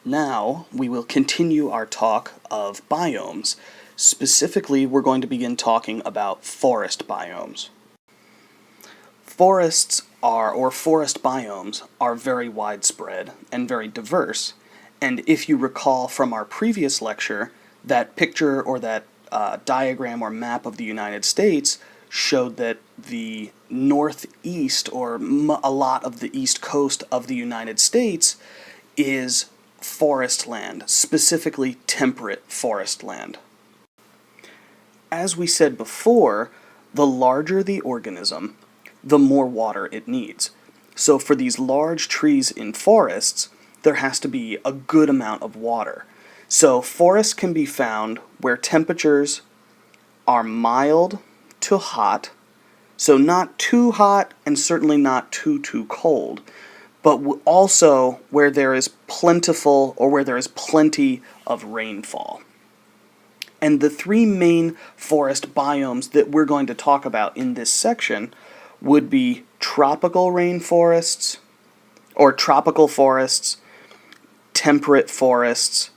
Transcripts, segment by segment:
Now we will continue our talk of biomes. Specifically, we're going to begin talking about forest biomes. Forests are, or forest biomes, are very widespread and very diverse. And if you recall from our previous lecture, that picture or that diagram or map of the United States showed that the northeast, or a lot of the east coast of the United States, is forest land, specifically temperate forest land. As we said before, the larger the organism, the more water it needs. So for these large trees in forests, there has to be a good amount of water. So forests can be found where temperatures are mild to hot, so not too hot and certainly not too cold, but also where there is plentiful, or where there is plenty of rainfall. And the three main forest biomes that we're going to talk about in this section would be tropical rainforests, or tropical forests, temperate forests,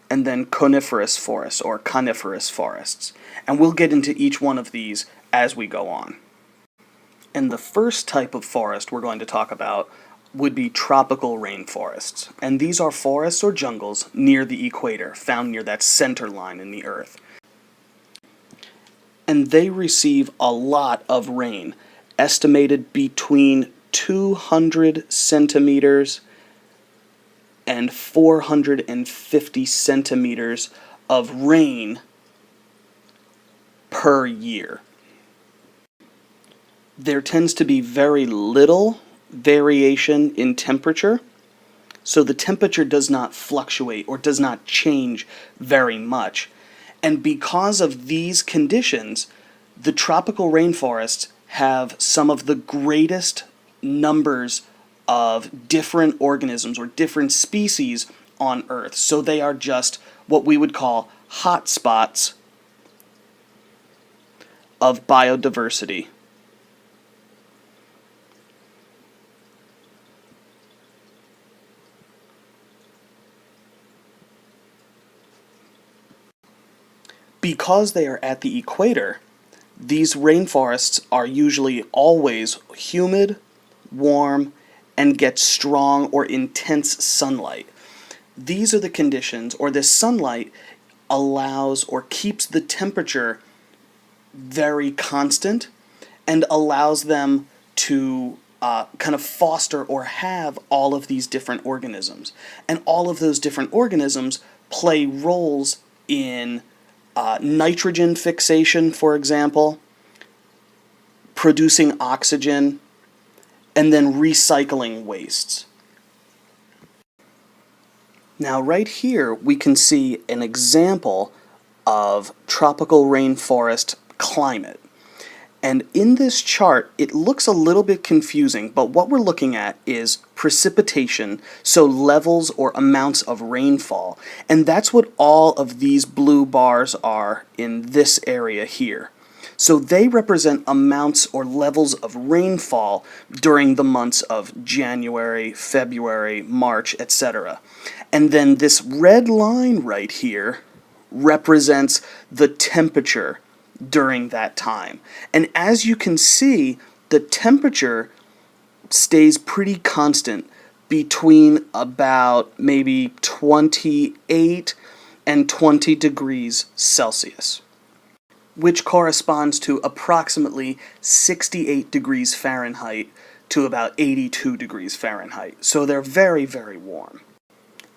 and then coniferous forests, or coniferous forests. And we'll get into each one of these as we go on. And the first type of forest we're going to talk about would be tropical rainforests. And these are forests or jungles near the equator, found near that center line in the Earth. And they receive a lot of rain, estimated between 200 centimeters and 450 centimeters of rain per year. There tends to be very little variation in temperature, so the temperature does not fluctuate or does not change very much. And because of these conditions, the tropical rainforests have some of the greatest numbers of different organisms or different species on Earth. So they are just what we would call hotspots of biodiversity. Because they are at the equator, these rainforests are usually always humid, warm, and get strong or intense sunlight. These are the conditions, or this sunlight allows or keeps the temperature very constant and allows them to kind of foster or have all of these different organisms. And all of those different organisms play roles in nitrogen fixation, for example, producing oxygen, and then recycling wastes. Now right here we can see an example of tropical rainforest climate. And in this chart, it looks a little bit confusing, but what we're looking at is precipitation, so levels or amounts of rainfall. And that's what all of these blue bars are in this area here. So they represent amounts or levels of rainfall during the months of January, February, March, etc. And then this red line right here represents the temperature during that time. And as you can see, the temperature stays pretty constant between about maybe 28 and 20 degrees Celsius, which corresponds to approximately 68 degrees Fahrenheit to about 82 degrees Fahrenheit. So they're very, very warm.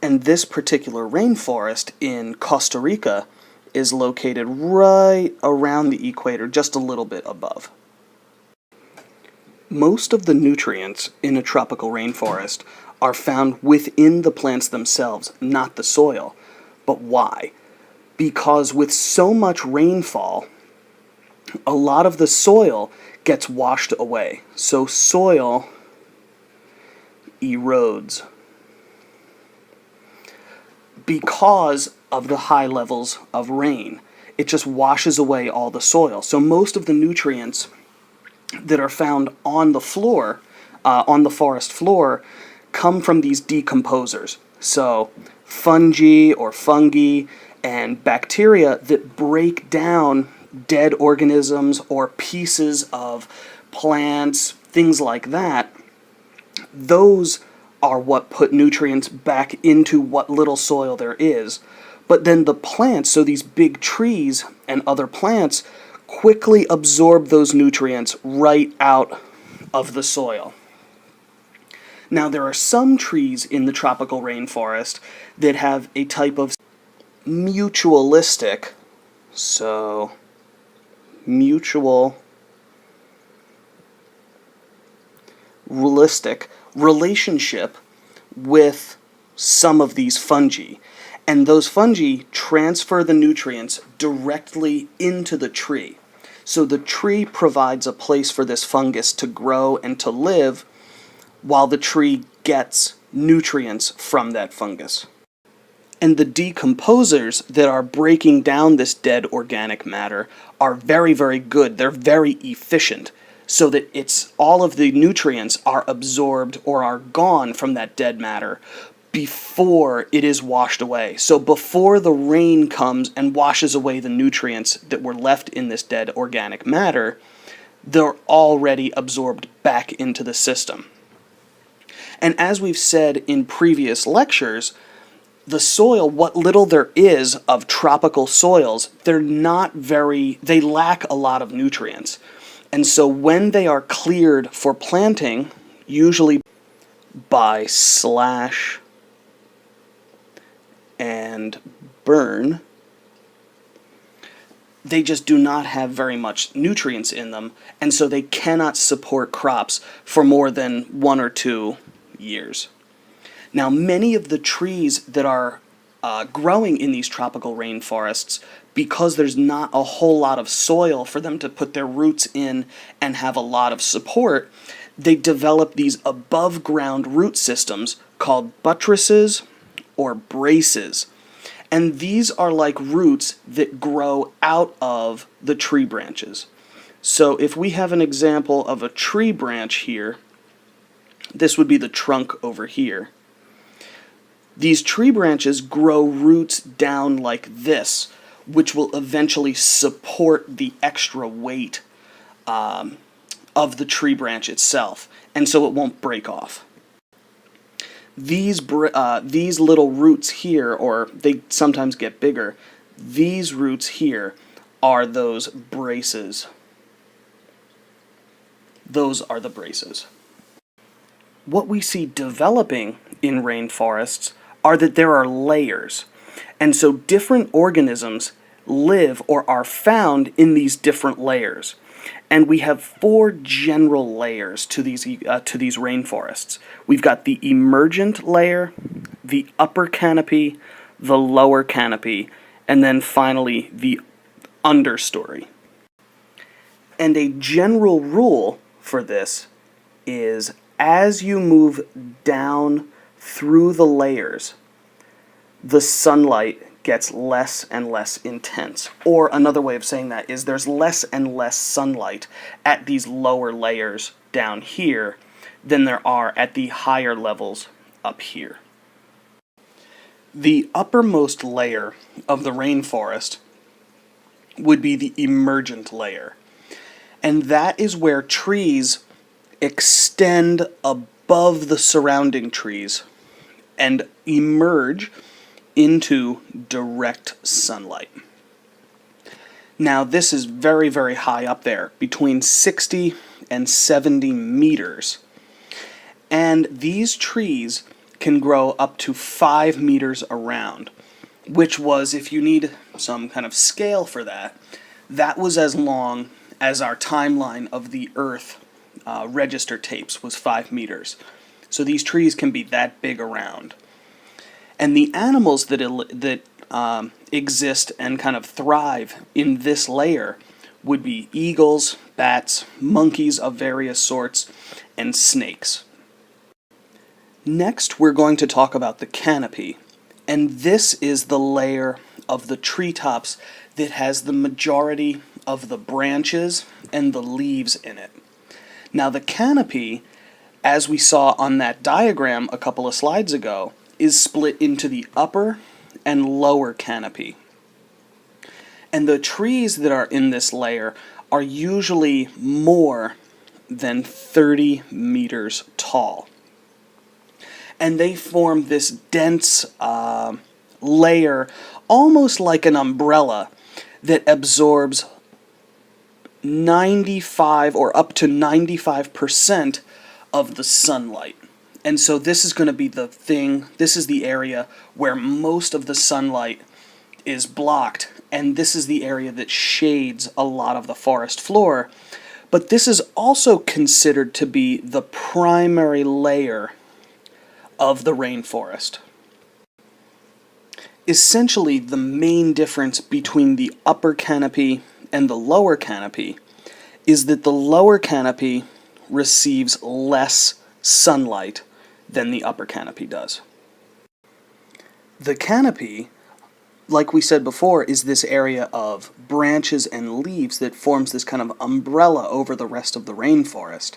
And this particular rainforest in Costa Rica is located right around the equator, just a little bit above. Most of the nutrients in a tropical rainforest are found within the plants themselves, not the soil. But why? Because with so much rainfall, a lot of the soil gets washed away. So soil erodes because of the high levels of rain. It just washes away all the soil. So most of the nutrients that are found on the floor, on the forest floor, come from these decomposers. So fungi or fungi and bacteria that break down dead organisms or pieces of plants, things like that. Those are what put nutrients back into what little soil there is. But then the plants, so these big trees and other plants, quickly absorb those nutrients right out of the soil. Now, there are some trees in the tropical rainforest that have a type of mutualistic, so mutualistic relationship with some of these fungi. And those fungi transfer the nutrients directly into the tree. So the tree provides a place for this fungus to grow and to live while the tree gets nutrients from that fungus. And the decomposers that are breaking down this dead organic matter are very, very good. They're very efficient, so that it's all of the nutrients are absorbed or are gone from that dead matter before it is washed away. So before the rain comes and washes away the nutrients that were left in this dead organic matter, they're already absorbed back into the system. And as we've said in previous lectures, the soil, what little there is of tropical soils, they lack a lot of nutrients. And so when they are cleared for planting, usually by slash and burn, they just do not have very much nutrients in them, and so they cannot support crops for more than 1 or 2 years. Now, many of the trees that are growing in these tropical rainforests, because there's not a whole lot of soil for them to put their roots in and have a lot of support, they develop these above ground root systems called buttresses or braces. And these are like roots that grow out of the tree branches. So if we have an example of a tree branch here, this would be the trunk over here. These tree branches grow roots down like this, which will eventually support the extra weight of the tree branch itself, and so it won't break off. These little roots here, or they sometimes get bigger, these roots here are those braces. Those are the braces. What we see developing in rainforests are that there are layers. And so different organisms live or are found in these different layers. And we have 4 general layers to these rainforests. We've got the emergent layer, the upper canopy, the lower canopy, and then finally the understory. And a general rule for this is as you move down through the layers, the sunlight gets less and less intense. Or another way of saying that is there's less and less sunlight at these lower layers down here than there are at the higher levels up here. The uppermost layer of the rainforest would be the emergent layer. And that is where trees extend above the surrounding trees and emerge into direct sunlight. Now, this is very, very high up there, between 60 and 70 meters. And these trees can grow up to 5 meters around, which was, if you need some kind of scale for that, that was as long as our timeline of the Earth register tapes was 5 meters. So these trees can be that big around. And the animals that exist and kind of thrive in this layer would be eagles, bats, monkeys of various sorts, and snakes. Next, we're going to talk about the canopy. And this is the layer of the treetops that has the majority of the branches and the leaves in it. Now, the canopy, as we saw on that diagram a couple of slides ago, is split into the upper and lower canopy. And the trees that are in this layer are usually more than 30 meters tall. And they form this dense layer, almost like an umbrella, that absorbs 95 or up to 95% of the sunlight. And so this is going to be the thing, this is the area where most of the sunlight is blocked, and this is the area that shades a lot of the forest floor. But this is also considered to be the primary layer of the rainforest. Essentially, the main difference between the upper canopy and the lower canopy is that the lower canopy receives less sunlight than the upper canopy does. The canopy, like we said before, is this area of branches and leaves that forms this kind of umbrella over the rest of the rainforest.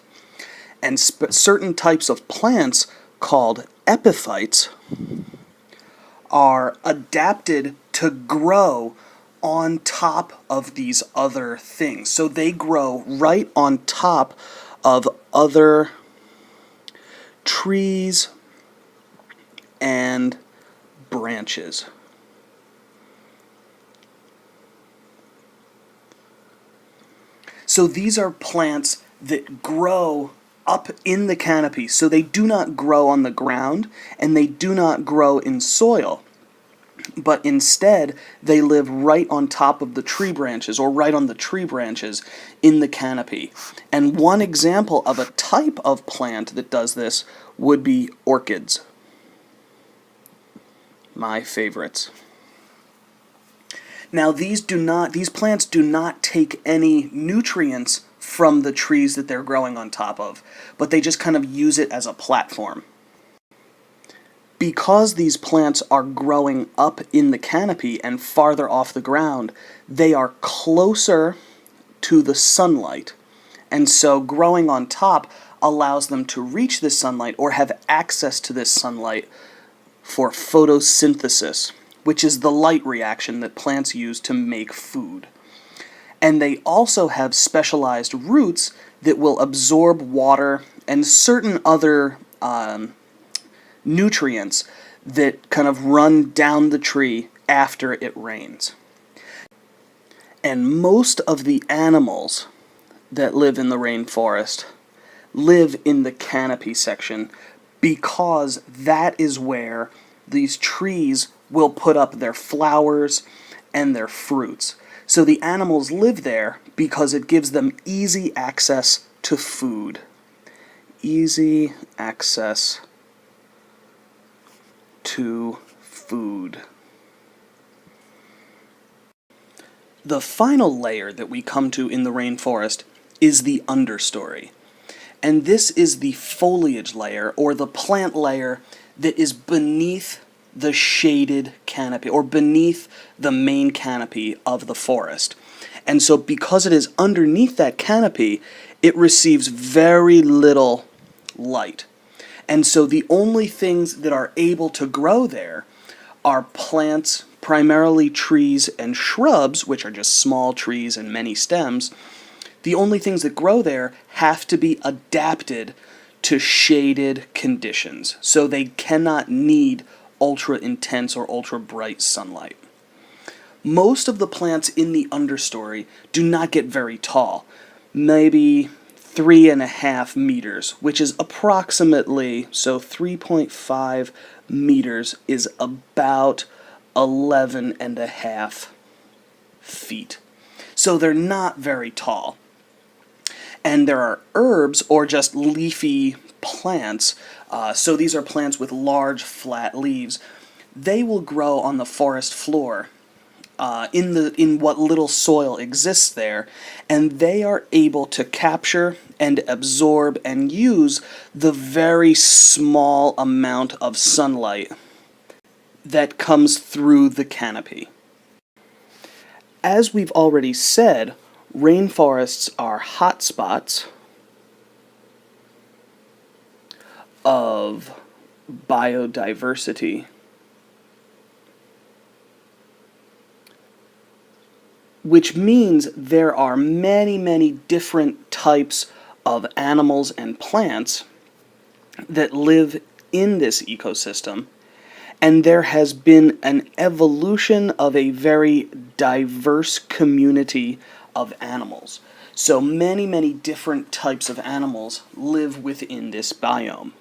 And certain types of plants called epiphytes are adapted to grow on top of these other things. So they grow right on top of other trees and branches. So these are plants that grow up in the canopy, so they do not grow on the ground and they do not grow in soil, but instead they live right on top of the tree branches, or right on the tree branches in the canopy. And one example of a type of plant that does this would be orchids. My favorites. Now these plants do not take any nutrients from the trees that they're growing on top of, but they just kind of use it as a platform. Because these plants are growing up in the canopy and farther off the ground, they are closer to the sunlight, and so growing on top allows them to reach this sunlight or have access to this sunlight for photosynthesis, which is the light reaction that plants use to make food. And they also have specialized roots that will absorb water and certain other nutrients that kind of run down the tree after it rains. And most of the animals that live in the rainforest live in the canopy section, because that is where these trees will put up their flowers and their fruits. So the animals live there because it gives them easy access to food. Easy access to food. The final layer that we come to in the rainforest is the understory. And this is the foliage layer, or the plant layer, that is beneath the shaded canopy, or beneath the main canopy of the forest. And so because it is underneath that canopy, it receives very little light. And so the only things that are able to grow there are plants, primarily trees and shrubs, which are just small trees and many stems. The only things that grow there have to be adapted to shaded conditions, so they cannot need ultra intense or ultra bright sunlight. Most of the plants in the understory do not get very tall, maybe 3.5 meters, which is approximately, so 3.5 meters is about 11.5 feet. So they're not very tall. And there are herbs, or just leafy plants, so these are plants with large flat leaves. They will grow on the forest floor in what little soil exists there, and they are able to capture and absorb and use the very small amount of sunlight that comes through the canopy. As we've already said, rainforests are hotspots of biodiversity, which means there are many, many different types of animals and plants that live in this ecosystem, and there has been an evolution of a very diverse community of animals. So many, many different types of animals live within this biome.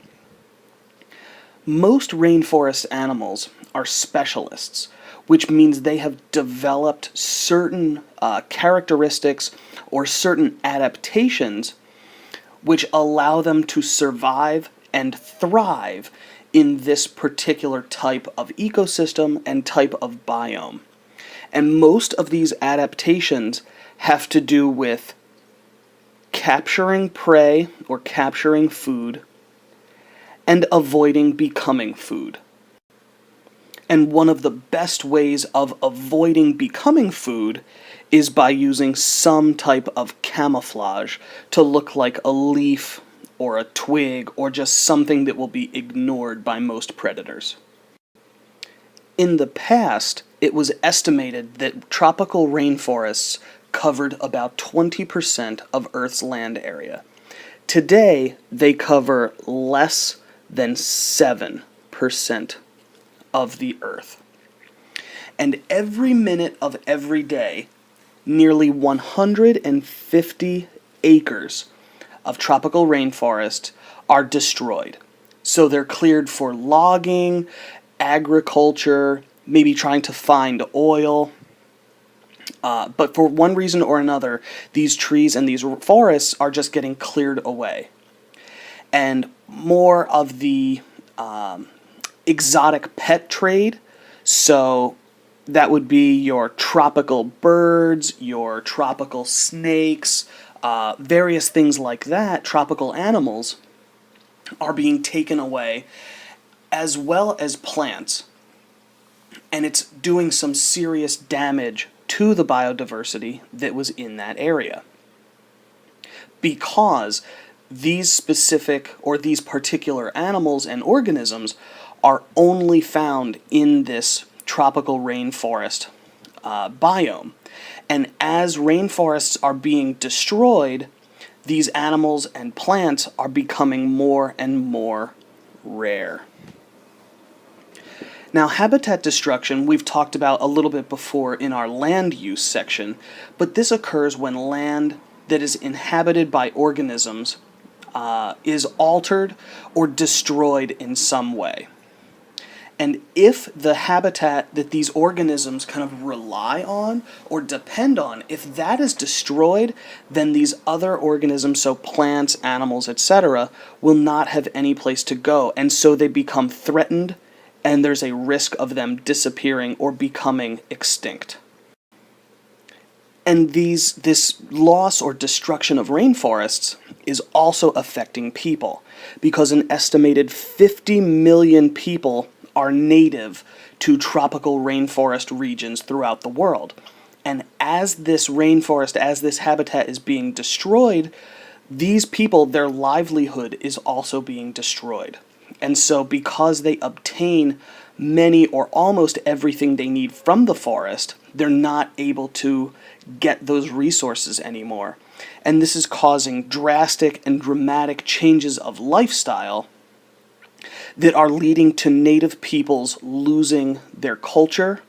Most rainforest animals are specialists, which means they have developed certain characteristics or certain adaptations which allow them to survive and thrive in this particular type of ecosystem and type of biome. And most of these adaptations have to do with capturing prey or capturing food and avoiding becoming food. And one of the best ways of avoiding becoming food is by using some type of camouflage to look like a leaf or a twig or just something that will be ignored by most predators. In the past, it was estimated that tropical rainforests covered about 20% of Earth's land area. Today, they cover less than 7% of the Earth. And every minute of every day, nearly 150 acres of tropical rainforest are destroyed. So they're cleared for logging, agriculture, maybe trying to find oil. But for one reason or another, these trees and these forests are just getting cleared away. And more of the exotic pet trade, so that would be your tropical birds, your tropical snakes, various things like that, tropical animals, are being taken away, as well as plants. And it's doing some serious damage to the biodiversity that was in that area. Because these specific or these particular animals and organisms are only found in this tropical rainforest biome. And as rainforests are being destroyed, these animals and plants are becoming more and more rare. Now, habitat destruction we've talked about a little bit before in our land use section, but this occurs when land that is inhabited by organisms is altered or destroyed in some way. And if the habitat that these organisms kind of rely on or depend on, if that is destroyed, then these other organisms, so plants, animals, etc., will not have any place to go. And so they become threatened, and there's a risk of them disappearing or becoming extinct. And this loss or destruction of rainforests is also affecting people, because an estimated 50 million people are native to tropical rainforest regions throughout the world. And as this rainforest, as this habitat is being destroyed, these people, their livelihood is also being destroyed. And so because they obtain many or almost everything they need from the forest, they're not able to get those resources anymore. And this is causing drastic and dramatic changes of lifestyle that are leading to native peoples losing their culture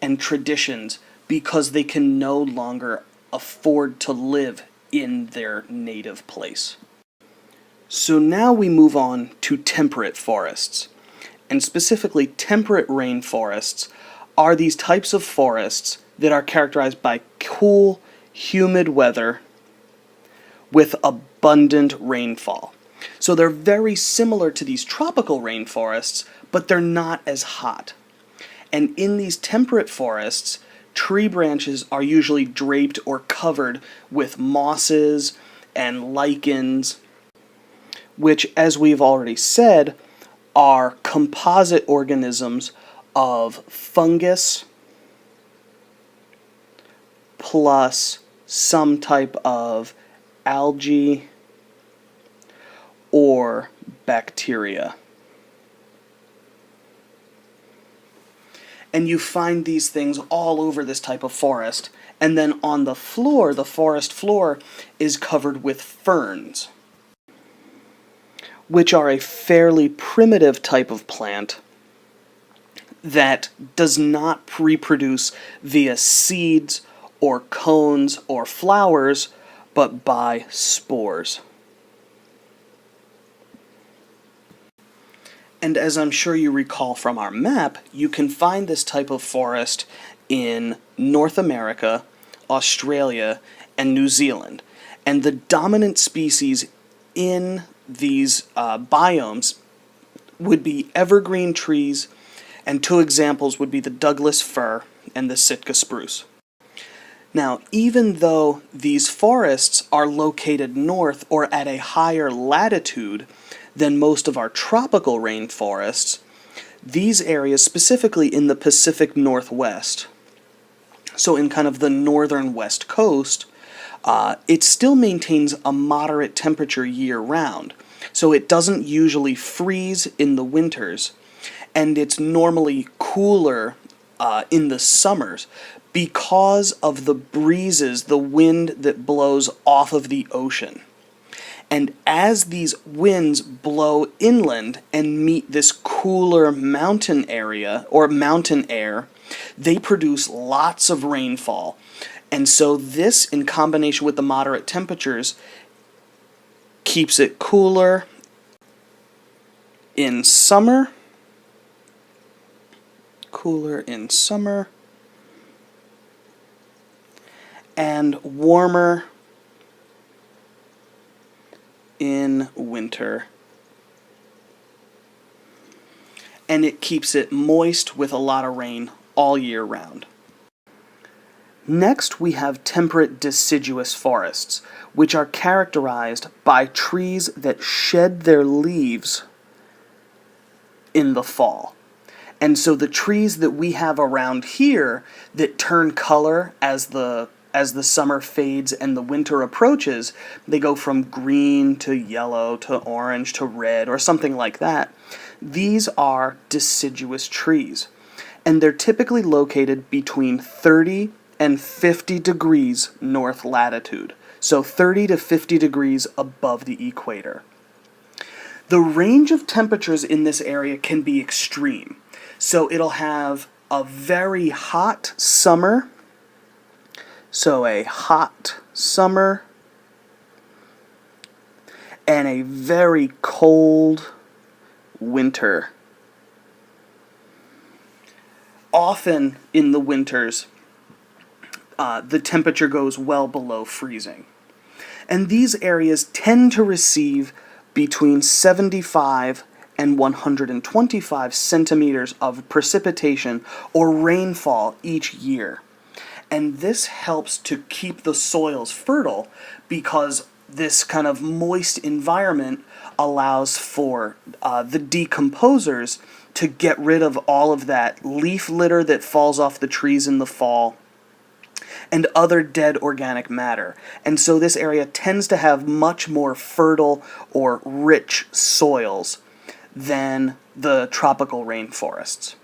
and traditions because they can no longer afford to live in their native place. So now we move on to temperate forests. And specifically, temperate rainforests are these types of forests that are characterized by cool, humid weather with abundant rainfall. So they're very similar to these tropical rainforests, but they're not as hot. And in these temperate forests, tree branches are usually draped or covered with mosses and lichens, which, as we've already said, are composite organisms of fungus plus some type of algae or bacteria. And you find these things all over this type of forest. And then on the floor, the forest floor, is covered with ferns, which are a fairly primitive type of plant that does not reproduce via seeds or cones or flowers, but by spores. And as I'm sure you recall from our map, you can find this type of forest in North America, Australia, and New Zealand. And the dominant species in these biomes would be evergreen trees, and two examples would be the Douglas fir and the Sitka spruce. Now, even though these forests are located north or at a higher latitude than most of our tropical rainforests, these areas, specifically in the Pacific Northwest, so in kind of the northern west coast, it still maintains a moderate temperature year-round. So it doesn't usually freeze in the winters, and it's normally cooler in the summers because of the breezes, the wind that blows off of the ocean. And as these winds blow inland and meet this cooler mountain area or mountain air, they produce lots of rainfall. And so this, in combination with the moderate temperatures, keeps it cooler in summer, and warmer in winter. And it keeps it moist with a lot of rain all year round. Next, we have temperate deciduous forests, which are characterized by trees that shed their leaves in the fall. And so the trees that we have around here that turn color as the summer fades and the winter approaches, they go from green to yellow to orange to red or something like that. These are deciduous trees, and they're typically located between 30 and 50 degrees north latitude, so 30 to 50 degrees above the equator. The range of temperatures in this area can be extreme, so it'll have a very hot summer, and a very cold winter. Often in the winters, the temperature goes well below freezing. And these areas tend to receive between 75 and 125 centimeters of precipitation or rainfall each year. And this helps to keep the soils fertile because this kind of moist environment allows for the decomposers to get rid of all of that leaf litter that falls off the trees in the fall and other dead organic matter. And so this area tends to have much more fertile or rich soils than the tropical rainforests.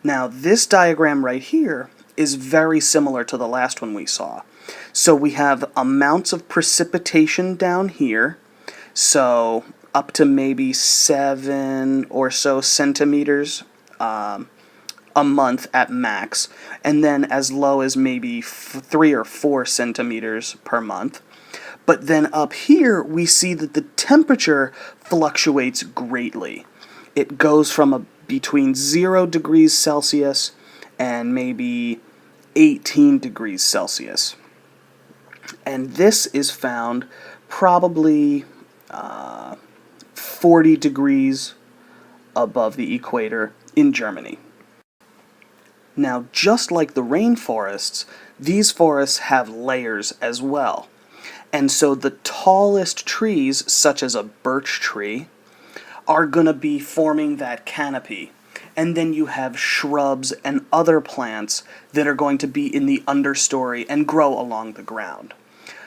Now, this diagram right here is very similar to the last one we saw. So we have amounts of precipitation down here, so up to maybe 7 or so centimeters a month at max, and then as low as maybe 3 or 4 centimeters per month. But then up here we see that the temperature fluctuates greatly. It goes from between 0 degrees Celsius and maybe 18 degrees Celsius. And this is found probably 40 degrees above the equator in Germany. Now, just like the rainforests, these forests have layers as well. And so the tallest trees, such as a birch tree, are going to be forming that canopy. And then you have shrubs and other plants that are going to be in the understory and grow along the ground.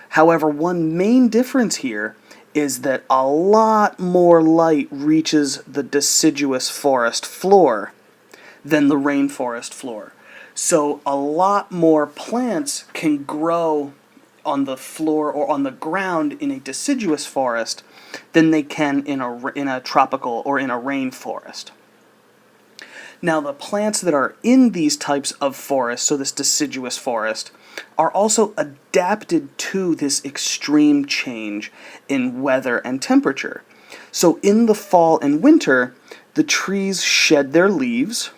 However, one main difference here is that a lot more light reaches the deciduous forest floor than the rainforest floor. So a lot more plants can grow on the floor or on the ground in a deciduous forest than they can in a tropical or in a rainforest. Now, the plants that are in these types of forests, so this deciduous forest, are also adapted to this extreme change in weather and temperature. So in the fall and winter, the trees shed their leaves,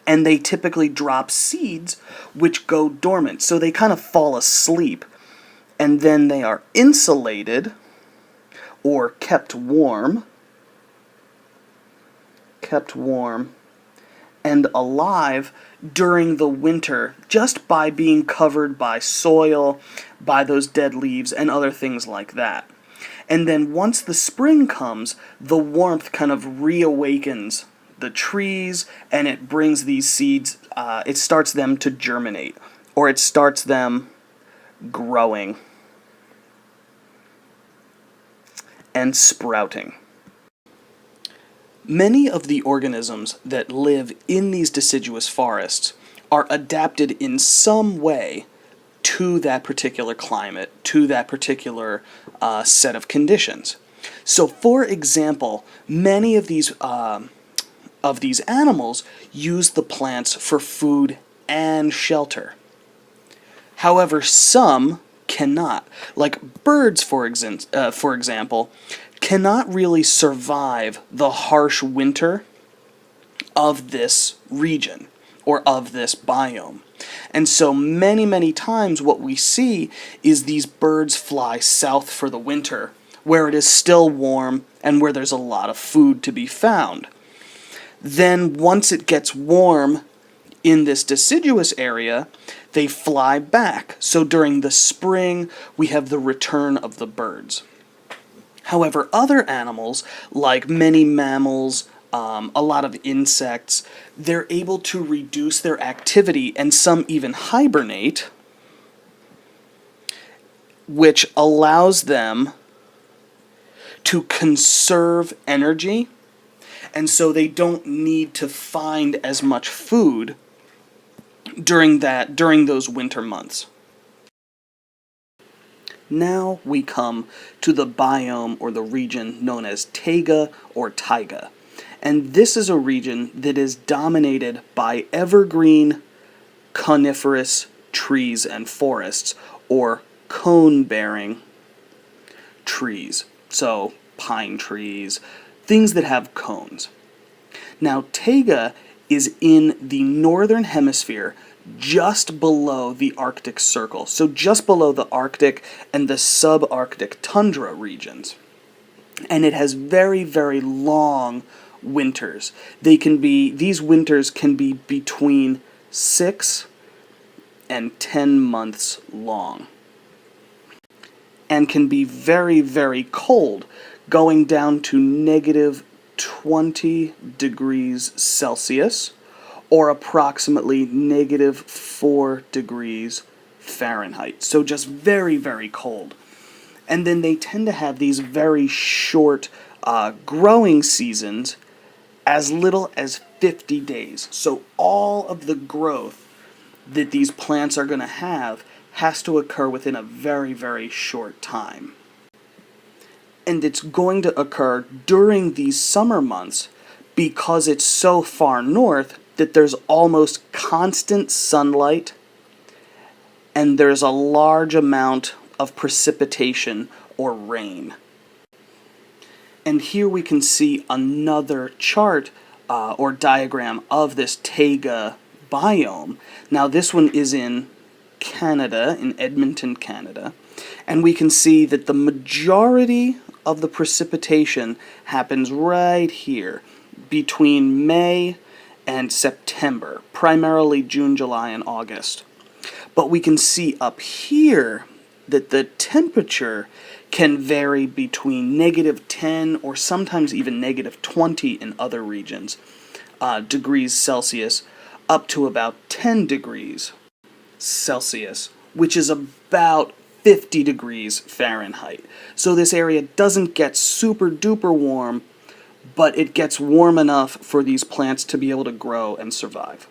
and they typically drop seeds which go dormant. So they kind of fall asleep, and then they are insulated or kept warm and alive during the winter just by being covered by soil, by those dead leaves, and other things like that. And then once the spring comes, the warmth kind of reawakens the trees, and it brings these seeds, it starts them to germinate, or it starts them growing and sprouting. Many of the organisms that live in these deciduous forests are adapted in some way to that particular climate, to that particular set of conditions. So, for example, many of these animals use the plants for food and shelter. However, some cannot. Like birds, for example, cannot really survive the harsh winter of this region or of this biome. And so many times what we see is these birds fly south for the winter, where it is still warm and where there's a lot of food to be found. Then once it gets warm in this deciduous area, they fly back. So during the spring, we have the return of the birds. However, other animals, like many mammals, a lot of insects, they're able to reduce their activity, and some even hibernate, which allows them to conserve energy, and so they don't need to find as much food during those winter months. Now we come to the biome or the region known as Tega or Taiga. And this is a region that is dominated by evergreen coniferous trees and forests, or cone-bearing trees. So pine trees, things that have cones. Now Tega is in the northern hemisphere, just below the Arctic Circle, so just below the Arctic and the subarctic tundra regions. And it has very long winters. These winters can be between 6 and 10 months long, and can be very cold, going down to negative 20 degrees Celsius, or approximately negative 4 degrees Fahrenheit. So just very cold. And then they tend to have these very short growing seasons, as little as 50 days. So all of the growth that these plants are going to have has to occur within a very short time. And it's going to occur during these summer months because it's so far north that there's almost constant sunlight, and there's a large amount of precipitation or rain. And here we can see another chart or diagram of this Taiga biome. Now this one is in Canada, in Edmonton, Canada, and we can see that the majority of the precipitation happens right here between May and September, primarily June, July, and August. But we can see up here that the temperature can vary between negative 10 or sometimes even negative 20 in other regions, degrees Celsius, up to about 10 degrees Celsius, which is about 50 degrees Fahrenheit. So this area doesn't get super duper warm, but it gets warm enough for these plants to be able to grow and survive.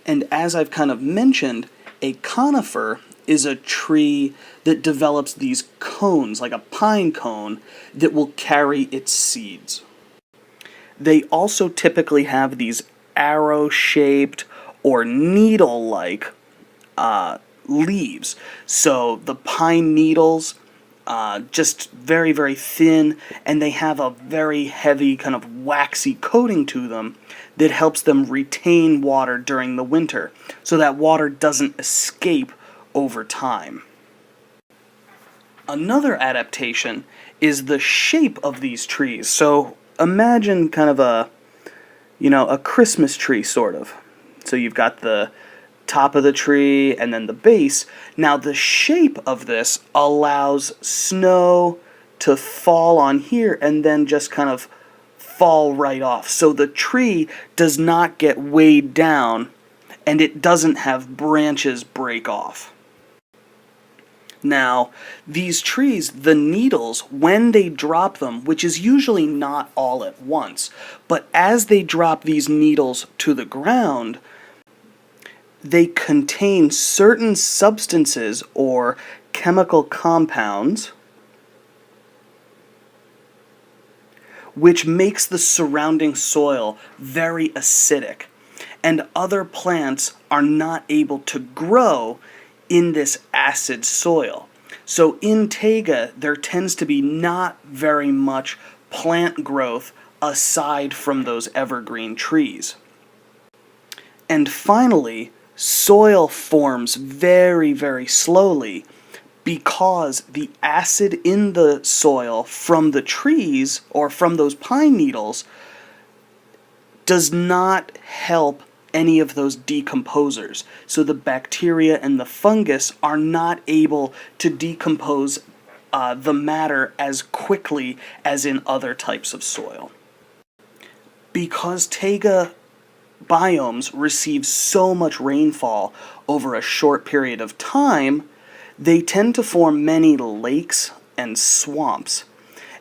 And as I've kind of mentioned, a conifer is a tree that develops these cones, like a pine cone, that will carry its seeds. They also typically have these arrow-shaped or needle-like leaves. So the pine needles, just very, very thin, and they have a very heavy kind of waxy coating to them that helps them retain water during the winter, so that water doesn't escape over time. Another adaptation is the shape of these trees. So imagine kind of a Christmas tree, sort of. So you've got the top of the tree and then the base. Now the shape of this allows snow to fall on here and then just kind of fall right off. So the tree does not get weighed down and it doesn't have branches break off. Now, these trees, the needles, when they drop them, which is usually not all at once, but as they drop these needles to the ground, they contain certain substances or chemical compounds which makes the surrounding soil very acidic, and other plants are not able to grow in this acid soil. So in Tega, there tends to be not very much plant growth aside from those evergreen trees. And finally, soil forms very, very slowly because the acid in the soil from the trees or from those pine needles does not help any of those decomposers. So the bacteria and the fungus are not able to decompose the matter as quickly as in other types of soil. Because Tega biomes receive so much rainfall over a short period of time, they tend to form many lakes and swamps.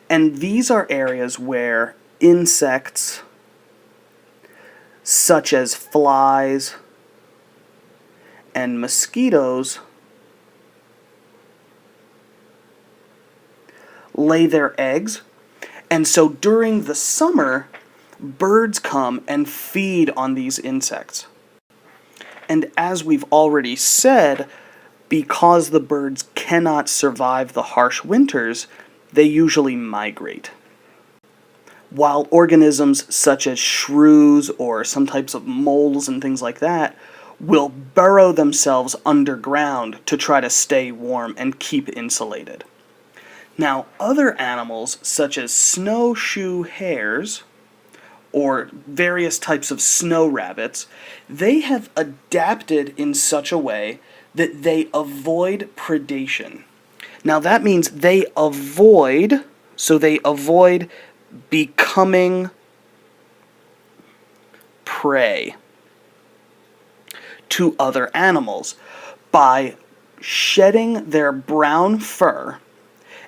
And these are areas where insects such as flies and mosquitoes lay their eggs, and so during the summer, birds come and feed on these insects. And as we've already said, because the birds cannot survive the harsh winters, they usually migrate. While organisms such as shrews or some types of moles and things like that will burrow themselves underground to try to stay warm and keep insulated. Now, other animals such as snowshoe hares or various types of snow rabbits, they have adapted in such a way that they avoid predation. Now that means they avoid becoming prey to other animals by shedding their brown fur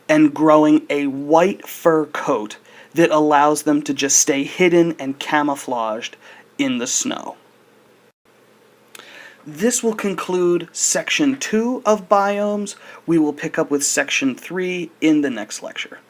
and growing a white fur coat that allows them to just stay hidden and camouflaged in the snow. This will conclude section 2 of Biomes. We will pick up with section 3 in the next lecture.